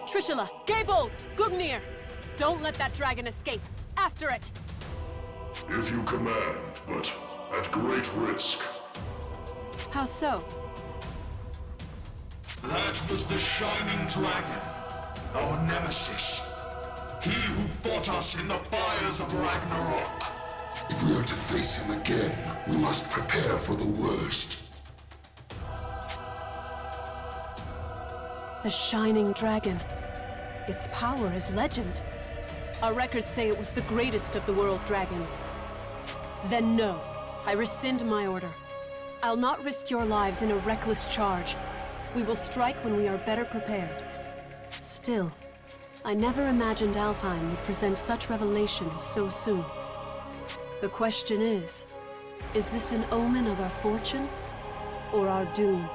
Trishula, Gaybold, Gungnir! Don't let that dragon escape! After it! If you command, but at great risk. How so? That was the Shining Dragon, our nemesis. He who fought us in the fires of Ragnarok. If we are to face him again, we must prepare for the worst. The Shining Dragon. Its power is legend. Our records say it was the greatest of the world dragons. Then no, I rescind my order. I'll not risk your lives in a reckless charge. We will strike when we are better prepared. Still, I never imagined Alfheim would present such revelations so soon. The question is this an omen of our fortune, or our doom?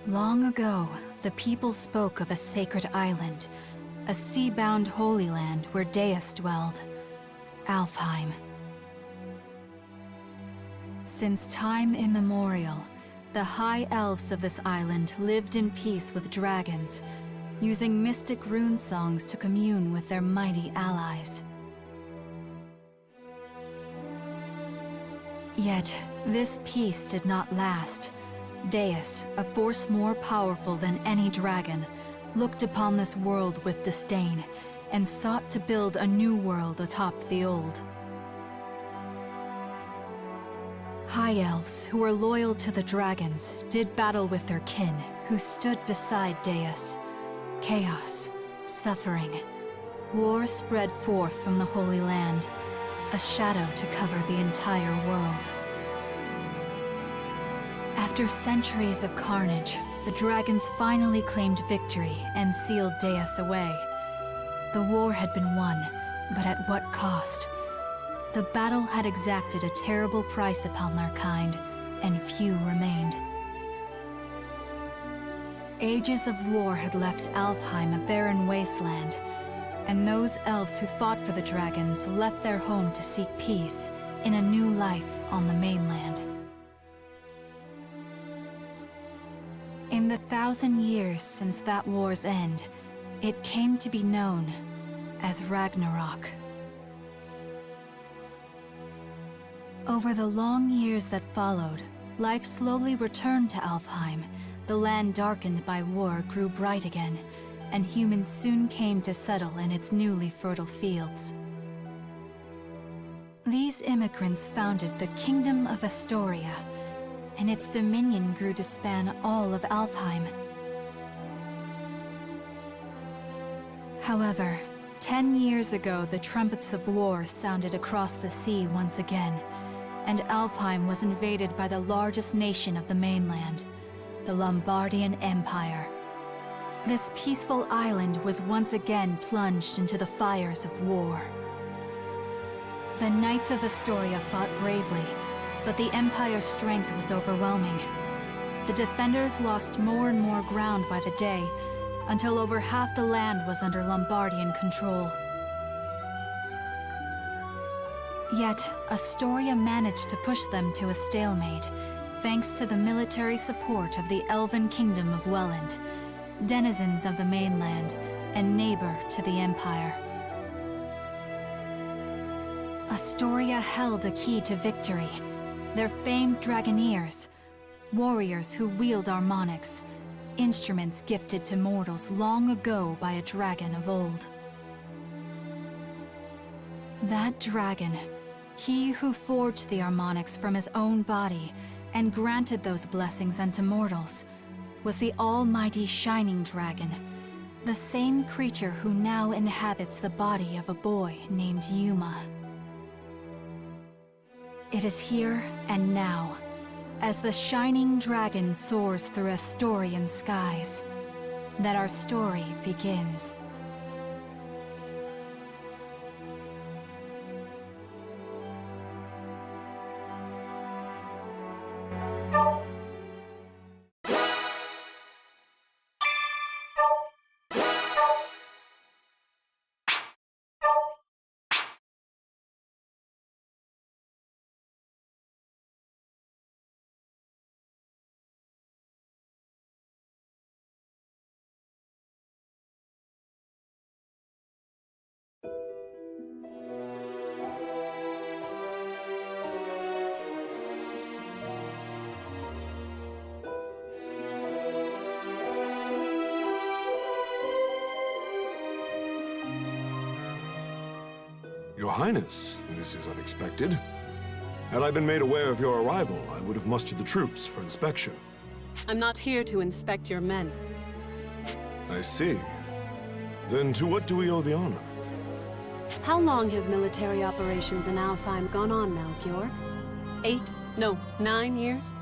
Long ago, the people spoke of a sacred island, a sea-bound holy land where Deus dwelled, Alfheim. Since time immemorial, the high elves of this island lived in peace with dragons, using mystic rune songs to commune with their mighty allies. Yet, this peace did not last. Deus, a force more powerful than any dragon, looked upon this world with disdain and sought to build a new world atop the old. High elves, who were loyal to the dragons, did battle with their kin, who stood beside Deus. Chaos, suffering, war spread forth from the Holy Land, a shadow to cover the entire world. After centuries of carnage, the dragons finally claimed victory and sealed Deus away. The war had been won, but at what cost? The battle had exacted a terrible price upon their kind, and few remained. Ages of war had left Alfheim a barren wasteland, and those elves who fought for the dragons left their home to seek peace in a new life on the mainland. In the 1,000 years since that war's end, it came to be known as Ragnarok. Over the long years that followed, life slowly returned to Alfheim. The land darkened by war grew bright again, and humans soon came to settle in its newly fertile fields. These immigrants founded the Kingdom of Astoria, and its dominion grew to span all of Alfheim. However, 10 years ago the trumpets of war sounded across the sea once again, and Alfheim was invaded by the largest nation of the mainland, the Lombardian Empire. This peaceful island was once again plunged into the fires of war. The Knights of Astoria fought bravely, but the Empire's strength was overwhelming. The defenders lost more and more ground by the day, until over half the land was under Lombardian control. Yet, Astoria managed to push them to a stalemate, thanks to the military support of the Elven Kingdom of Welland, denizens of the mainland, and neighbor to the Empire. Astoria held a key to victory. Their famed Dragoneers, warriors who wield harmonics, instruments gifted to mortals long ago by a dragon of old. That dragon, he who forged the harmonics from his own body and granted those blessings unto mortals, was the almighty Shining Dragon, the same creature who now inhabits the body of a boy named Yuma. It is here and now, as the Shining Dragon soars through Astorian skies, that our story begins. Highness, this is unexpected. Had I been made aware of your arrival, I would have mustered the troops for inspection. I'm not here to inspect your men. I see. Then to what do we owe the honor? How long have military operations in Alfheim gone on now, Georg? 8? No, 9 years?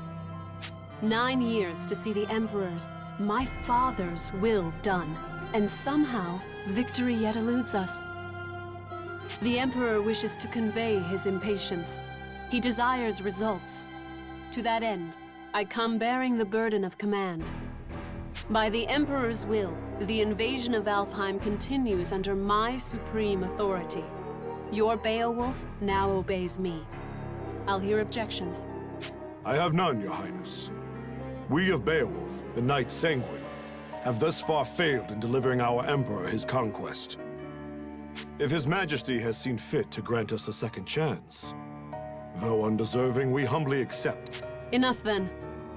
9 years to see the Emperor's, my father's, will done. And somehow, victory yet eludes us. The Emperor wishes to convey his impatience. He desires results. To that end, I come bearing the burden of command. By the Emperor's will, the invasion of Alfheim continues under my supreme authority. Your Beowulf now obeys me. I'll hear objections. I have none, Your Highness. We of Beowulf, the Knight Sanguine, have thus far failed in delivering our Emperor his conquest. If His Majesty has seen fit to grant us a second chance, though undeserving, we humbly accept. Enough then.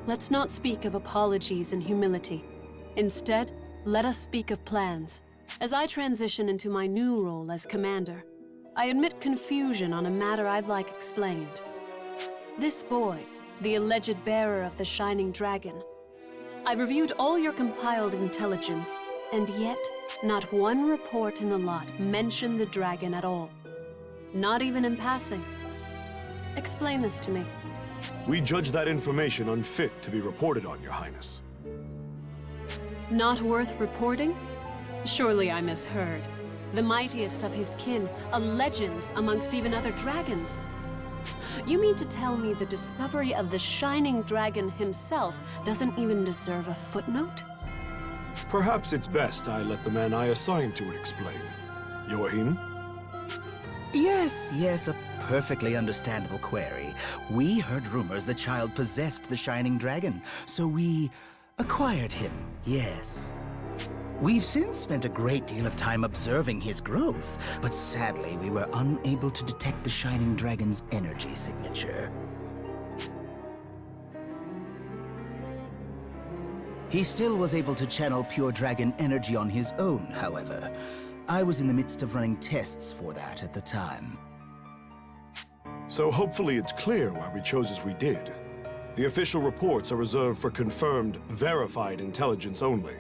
Let's not speak of apologies and humility. Instead, let us speak of plans. As I transition into my new role as commander, I admit confusion on a matter I'd like explained. This boy, the alleged bearer of the Shining Dragon. I've reviewed all your compiled intelligence, and yet, not one report in the lot mentioned the dragon at all. Not even in passing. Explain this to me. We judge that information unfit to be reported on, Your Highness. Not worth reporting? Surely I misheard. The mightiest of his kin, a legend amongst even other dragons. You mean to tell me the discovery of the Shining Dragon himself doesn't even deserve a footnote? Perhaps it's best I let the man I assigned to it explain. Joachim? Yes, a perfectly understandable query. We heard rumors the child possessed the Shining Dragon, so we acquired him, yes. We've since spent a great deal of time observing his growth, but sadly we were unable to detect the Shining Dragon's energy signature. He still was able to channel pure dragon energy on his own, however. I was in the midst of running tests for that at the time. So hopefully it's clear why we chose as we did. The official reports are reserved for confirmed, verified intelligence only.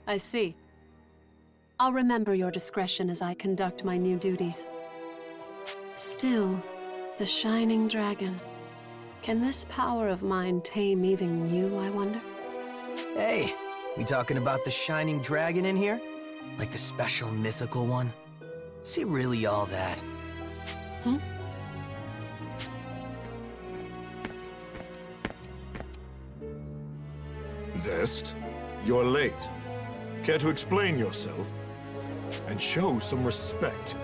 I see. I'll remember your discretion as I conduct my new duties. Still, the Shining Dragon. Can this power of mine tame even you, I wonder? Hey, we talking about the Shining Dragon in here? Like the special mythical one? Is he really all that? Zest, you're late. Care to explain yourself? And show some respect.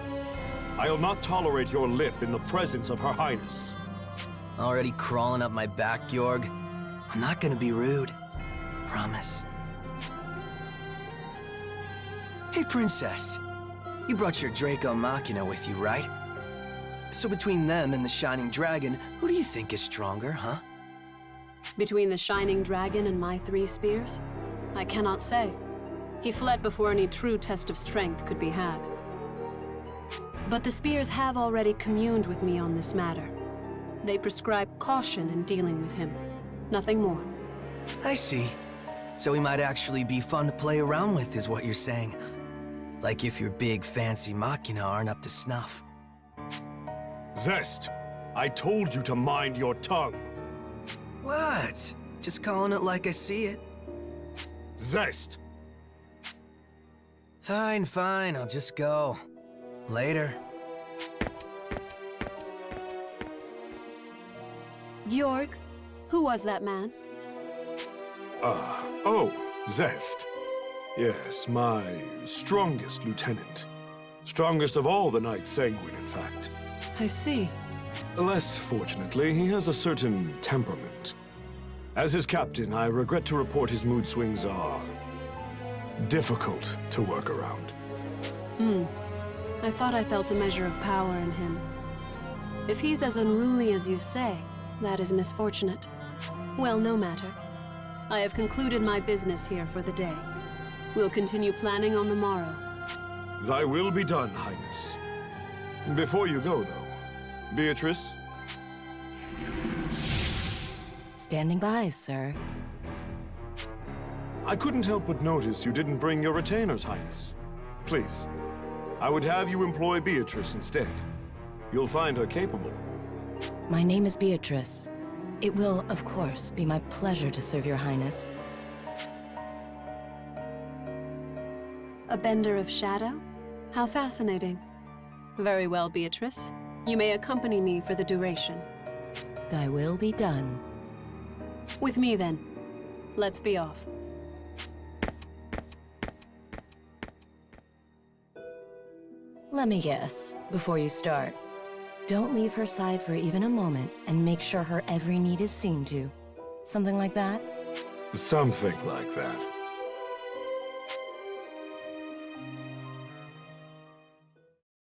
I'll not tolerate your lip in the presence of Her Highness. Already crawling up my back, Georg? I'm not gonna be rude. Promise. Hey, Princess. You brought your Draco Machina with you, right? So between them and the Shining Dragon, who do you think is stronger, huh? Between the Shining Dragon and my 3 spears? I cannot say. He fled before any true test of strength could be had. But the spears have already communed with me on this matter. They prescribe caution in dealing with him. Nothing more. I see. So he might actually be fun to play around with, is what you're saying. Like if your big fancy Machina aren't up to snuff. Zest, I told you to mind your tongue. What? Just calling it like I see it. Zest! Fine, I'll just go. Later. Georg, who was that man? Oh, Zest. Yes, my strongest lieutenant. Strongest of all the Knights Sanguine, in fact. I see. Less fortunately, he has a certain temperament. As his captain, I regret to report his mood swings are difficult to work around. I thought I felt a measure of power in him. If he's as unruly as you say, that is misfortunate. Well, no matter. I have concluded my business here for the day. We'll continue planning on the morrow. Thy will be done, Highness. Before you go, though, Beatrice? Standing by, sir. I couldn't help but notice you didn't bring your retainers, Highness. Please, I would have you employ Beatrice instead. You'll find her capable. My name is Beatrice. It will, of course, be my pleasure to serve your highness. A bender of shadow? How fascinating. Very well, Beatrice. You may accompany me for the duration. Thy will be done. With me, then. Let's be off. Let me guess, before you start. Don't leave her side for even a moment, and make sure her every need is seen to. Something like that? Something like that.